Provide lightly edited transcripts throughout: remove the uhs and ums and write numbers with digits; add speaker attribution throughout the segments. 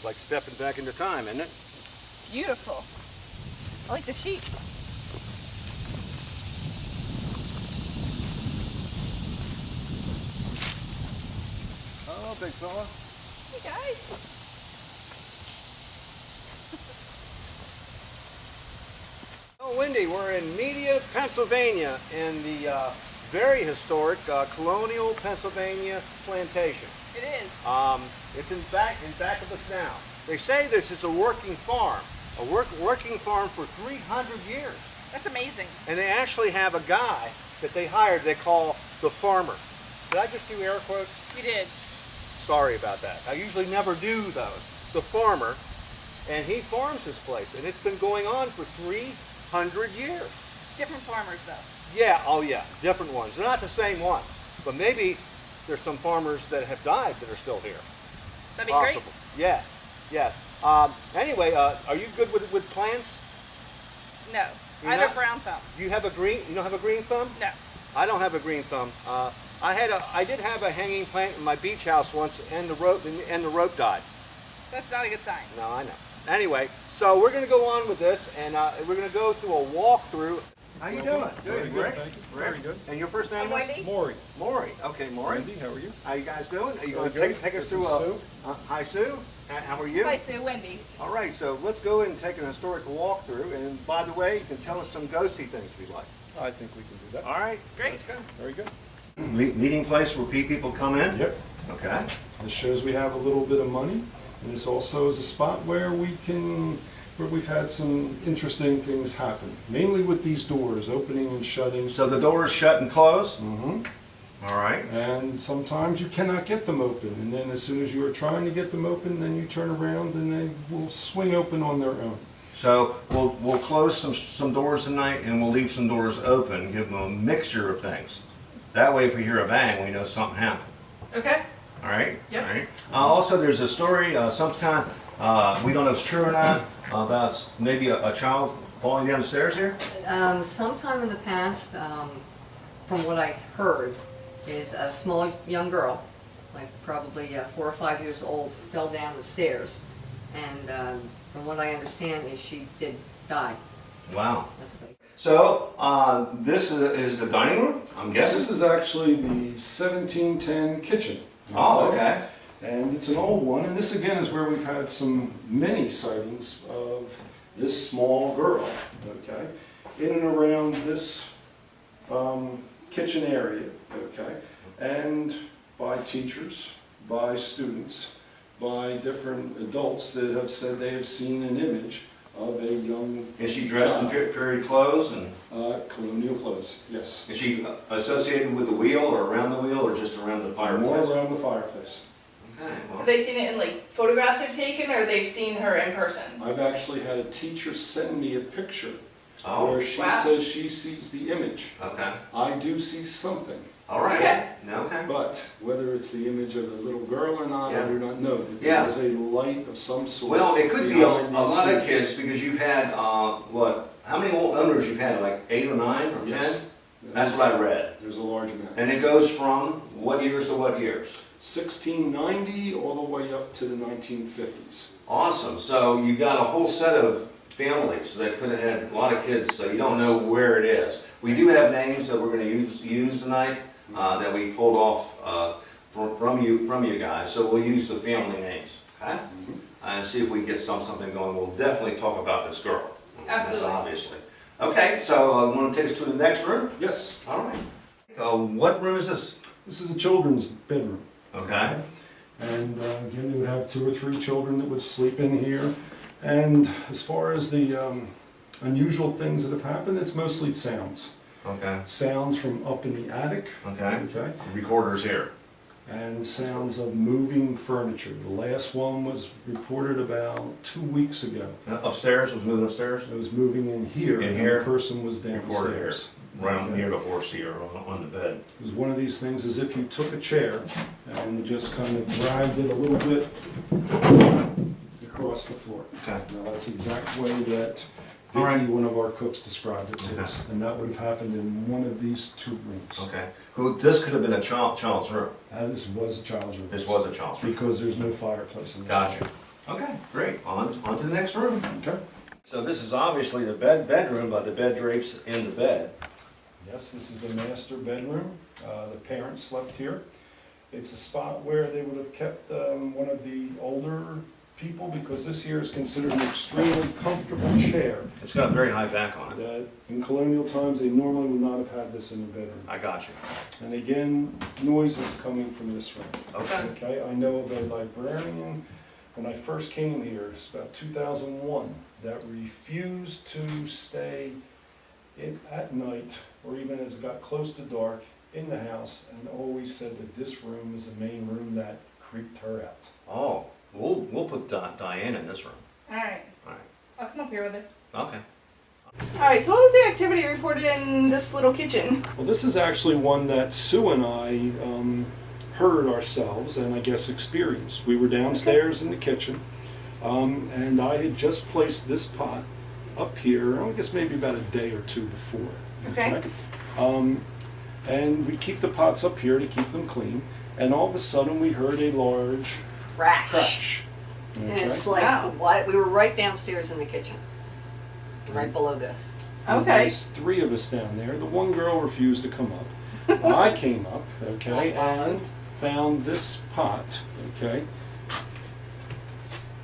Speaker 1: like stepping back into time, isn't it?
Speaker 2: Beautiful. I like the sheep.
Speaker 1: Oh, big fella.
Speaker 2: Hey guys.
Speaker 1: Oh, Wendy, we're in Media, Pennsylvania, in the very historic Colonial, Pennsylvania Plantation.
Speaker 2: It is.
Speaker 1: It's in back of us now. They say this is a working farm, working farm for 300 years.
Speaker 2: That's amazing.
Speaker 1: And they actually have a guy that they hired they call the farmer. Did I just do air quotes?
Speaker 2: You did.
Speaker 1: Sorry about that. I usually never do those. The farmer, and he farms this place, and it's been going on for 300 years.
Speaker 2: Different farmers though.
Speaker 1: Yeah, oh yeah, different ones. They're not the same one, but maybe there's some farmers that have died that are still here.
Speaker 2: That'd be
Speaker 1: Possible. Yes, yes. Anyway, are you good with plants?
Speaker 2: great. No.
Speaker 1: You're
Speaker 2: I have
Speaker 1: not?
Speaker 2: a brown thumb.
Speaker 1: You have a green? You don't have a green thumb?
Speaker 2: No.
Speaker 1: I don't have a green thumb. I did have a hanging plant in my beach house once, and the rope died.
Speaker 2: That's not a good sign.
Speaker 1: No, I know. Anyway, so we're going to go on with this, and we're going to go through a walkthrough. How you doing?
Speaker 3: Very good, thank you.
Speaker 1: Rick?
Speaker 3: Very good.
Speaker 1: And your first name
Speaker 2: I'm
Speaker 1: was?
Speaker 2: Wendy.
Speaker 3: Maury.
Speaker 1: Maury. Okay, Maury.
Speaker 3: Wendy, how are you?
Speaker 1: How you guys doing? Are you going to
Speaker 3: Very
Speaker 1: take
Speaker 3: good.
Speaker 1: us
Speaker 3: This
Speaker 1: through
Speaker 3: is
Speaker 1: a... hi, Sue. How are you?
Speaker 2: Hi, Sue. Wendy.
Speaker 1: All right, so let's go and take an historical walkthrough. And by the way, you can tell us some ghosty things if you like.
Speaker 3: I think we can do that.
Speaker 1: All right.
Speaker 2: Great.
Speaker 1: Let's go.
Speaker 3: Very good.
Speaker 1: Meeting place where people come in?
Speaker 3: Yep.
Speaker 1: Okay.
Speaker 3: This shows we have a little bit of money, and this also is a spot where we've had some interesting things happen, mainly with these doors opening and shutting.
Speaker 1: So the doors shut and close?
Speaker 3: hmm
Speaker 1: All right.
Speaker 3: And sometimes you cannot get them open, and then as soon as you are trying to get them open, then you turn around and they will swing open on their own.
Speaker 1: So we'll close some doors tonight and we'll leave some doors open, give them a mixture of things. That way if we hear a bang, we know something happened.
Speaker 2: Okay.
Speaker 1: All right?
Speaker 2: Yep.
Speaker 1: All right. Also, there's a story, some kind, we don't know if it's true or not, about maybe a child falling down the stairs here?
Speaker 4: Sometime in the past, from what I heard, is a small young girl, like probably 4 or 5 years old, fell down the stairs. And from what I understand is she did die.
Speaker 1: Wow.
Speaker 4: At the base.
Speaker 1: So, this is the dining room, I'm guessing?
Speaker 3: This is actually the 1710 kitchen.
Speaker 1: Oh, okay.
Speaker 3: And it's an old one, and this again is where we've had many sightings of this small girl, okay, in and around this kitchen area, okay, and by teachers, by students, by different adults that have said they have seen an image of a young
Speaker 1: Is she dressed in period clothes? And
Speaker 3: colonial clothes, yes.
Speaker 1: is she associated with the wheel or around the wheel or just around the
Speaker 3: More
Speaker 1: fireplace?
Speaker 3: around the fireplace.
Speaker 1: Okay, well.
Speaker 2: Have they seen it in like photographs they've taken, or they've seen her in person?
Speaker 3: I've actually had a teacher send me a picture
Speaker 1: Oh,
Speaker 3: where she
Speaker 2: wow.
Speaker 3: says she sees the image.
Speaker 1: okay.
Speaker 3: I do see something,
Speaker 1: All right.
Speaker 2: Okay.
Speaker 1: Okay.
Speaker 3: but whether it's the image of a little girl or not,
Speaker 1: Yeah.
Speaker 3: I do not know. If
Speaker 1: Yeah.
Speaker 3: there is a light of some sort.
Speaker 1: Well, it could be a
Speaker 3: behind these
Speaker 1: lot of
Speaker 3: stairs.
Speaker 1: kids because you've had, what, how many owners you've had, like 8 or 9 or 10?
Speaker 3: Yes.
Speaker 1: That's what I read.
Speaker 3: There's a large amount.
Speaker 1: And it goes from what years to what years?
Speaker 3: 1690 all the way up to the 1950s.
Speaker 1: Awesome. So you got a whole set of families that could have had a lot of kids, so you don't know where it is. We do have names that we're going to use tonight that we pulled off from you guys. So we'll use the family names, okay? And see if we get something going. We'll definitely talk about this girl.
Speaker 2: Absolutely.
Speaker 1: That's obviously. Okay, so you want to take us to the next room?
Speaker 3: Yes.
Speaker 1: All right. What room is this?
Speaker 3: This is a children's bedroom.
Speaker 1: Okay.
Speaker 3: And again, they would have 2 or 3 children that would sleep in here. And as far as the unusual things that have happened, it's mostly sounds.
Speaker 1: Okay.
Speaker 3: Sounds from up in the attic.
Speaker 1: Okay.
Speaker 3: Okay.
Speaker 1: Recorders here.
Speaker 3: And sounds of moving furniture. The last one was reported about 2 weeks ago.
Speaker 1: Upstairs? Was moving upstairs?
Speaker 3: It was moving in here.
Speaker 1: In
Speaker 3: and
Speaker 1: here?
Speaker 3: the person was
Speaker 1: Recorded here.
Speaker 3: downstairs.
Speaker 1: Right
Speaker 3: Okay.
Speaker 1: near the horse here on the bed.
Speaker 3: It was one of these things as if you took a chair and just kind of dragged it a little bit across the floor.
Speaker 1: Okay.
Speaker 3: Now that's the exact way that
Speaker 1: All right.
Speaker 3: Vicky, one of our cooks, described it to
Speaker 1: Okay.
Speaker 3: us. And that would have happened in one of these 2 rooms.
Speaker 1: Okay. This could have been a child's room.
Speaker 3: This was a child's room.
Speaker 1: This was a child's room.
Speaker 3: Because there's no fireplace in this
Speaker 1: Gotcha.
Speaker 3: room.
Speaker 1: Okay, great. On to the next room.
Speaker 3: Okay.
Speaker 1: So this is obviously the bedroom, but the bed drapes in the bed.
Speaker 3: Yes, this is the master bedroom. The parents slept here. It's a spot where they would have kept one of the older people, because this here is considered an extremely comfortable chair.
Speaker 1: It's got a very high back on it.
Speaker 3: That in colonial times, they normally would not have had this in the bedroom.
Speaker 1: I got you.
Speaker 3: And again, noises coming from this room.
Speaker 1: Okay.
Speaker 3: Okay, I know of a librarian, when I first came here, it's about 2001, that refused to stay in at night, or even as it got close to dark, in the house, and always said that this room is the main room that creeped her out.
Speaker 1: Oh, we'll put Diane in this room.
Speaker 2: Alright.
Speaker 1: Alright.
Speaker 2: I'll come up here with it.
Speaker 1: Okay.
Speaker 2: Alright, so what was the activity reported in this little kitchen?
Speaker 3: Well, this is actually one that Sue and I heard ourselves, and I guess experienced. We were downstairs in the kitchen, and I had just placed this pot up here, I guess maybe about a day or two before.
Speaker 2: Okay.
Speaker 3: And we keep the pots up here to keep them clean, and all of a sudden we heard a large crash.
Speaker 4: And
Speaker 3: Okay.
Speaker 4: it's like,
Speaker 2: Wow.
Speaker 4: we were right downstairs in the kitchen, right below this.
Speaker 3: And
Speaker 2: Okay.
Speaker 3: There's three of us down there. The one girl refused to come up. I came up, okay, and found this pot, okay,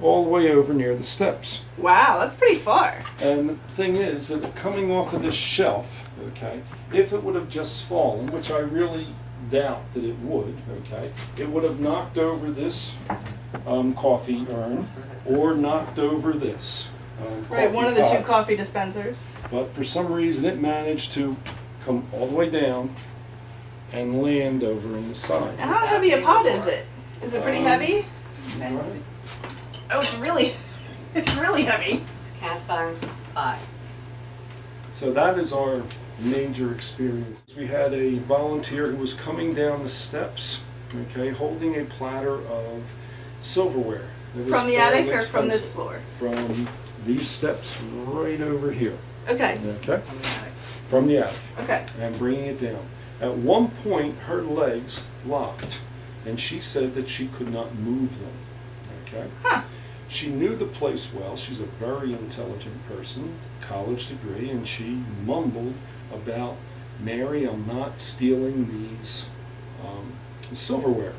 Speaker 3: all the way over near the steps.
Speaker 2: Wow, that's pretty far.
Speaker 3: And the thing is that coming off of this shelf, okay, if it would have just fallen, which I really doubt that it would, okay, it would have knocked over this coffee urn or knocked over this.
Speaker 2: Right, one of the two coffee dispensers.
Speaker 3: But for some reason, it managed to come all the way down and land over in the side.
Speaker 2: And how heavy a pot is it? Is it pretty heavy?
Speaker 3: Right.
Speaker 2: Oh, it's really heavy.
Speaker 4: It's a cast iron pot.
Speaker 3: So that is our major experience. We had a volunteer who was coming down the steps, okay, holding a platter of silverware. It was
Speaker 2: From the attic
Speaker 3: fairly
Speaker 2: or from this
Speaker 3: expensive.
Speaker 2: floor?
Speaker 3: From these steps right over here,
Speaker 2: Okay,
Speaker 3: okay,
Speaker 4: From the attic.
Speaker 3: from the attic,
Speaker 2: okay.
Speaker 3: and bringing it down. At one point, her legs locked, and she said that she could not move them, okay?
Speaker 2: Huh.
Speaker 3: She knew the place well. She's a very intelligent person, college degree, and she mumbled about, "Mary, I'm not stealing these silverware."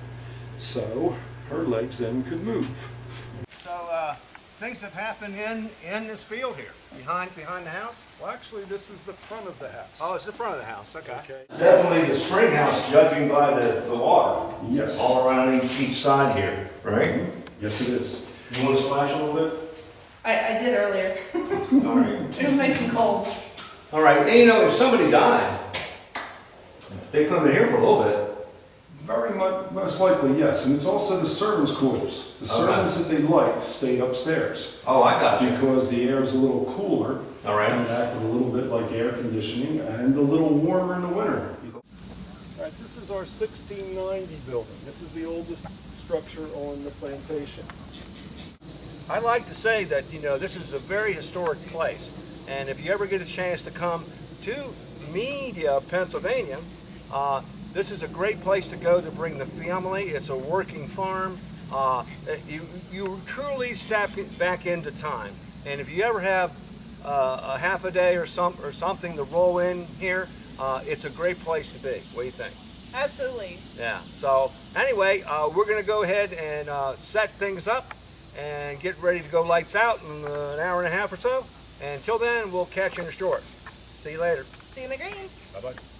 Speaker 3: So her legs then could move.
Speaker 5: So things have happened in this field here, behind the house?
Speaker 3: Well, actually, this is the front of the house.
Speaker 5: Oh, it's the front of the house, okay.
Speaker 3: Okay.
Speaker 1: Definitely the spring house, judging by the water.
Speaker 3: Yes.
Speaker 1: All around each side here, right?
Speaker 3: Yes, it is.
Speaker 1: You want to splash a little bit?
Speaker 2: I did earlier.
Speaker 1: All right.
Speaker 2: It was nice and cold.
Speaker 1: All right, and you know, if somebody died, they put them in here for a little bit.
Speaker 3: Very much, most likely, yes. And it's also the servants' quarters. The servants that they liked stayed upstairs
Speaker 1: Oh, I got you.
Speaker 3: because the air is a little cooler.
Speaker 1: All right.
Speaker 3: And it acted a little bit like air conditioning and a little warmer in the winter. All right, this is our 1690 building. This is the oldest structure on the plantation.
Speaker 5: I like to say that, you know, this is a very historic place. And if you ever get a chance to come to Media, Pennsylvania, this is a great place to go to bring the family. It's a working farm. You truly step back into time. And if you ever have a half a day or something to roll in here, it's a great place to be. What do you think?
Speaker 2: Absolutely.
Speaker 5: Yeah. So anyway, we're going to go ahead and set things up and get ready to go lights out in an hour and a half or so. And until then, we'll catch you in the store. See you later.
Speaker 2: See you in the green.
Speaker 5: Bye-bye.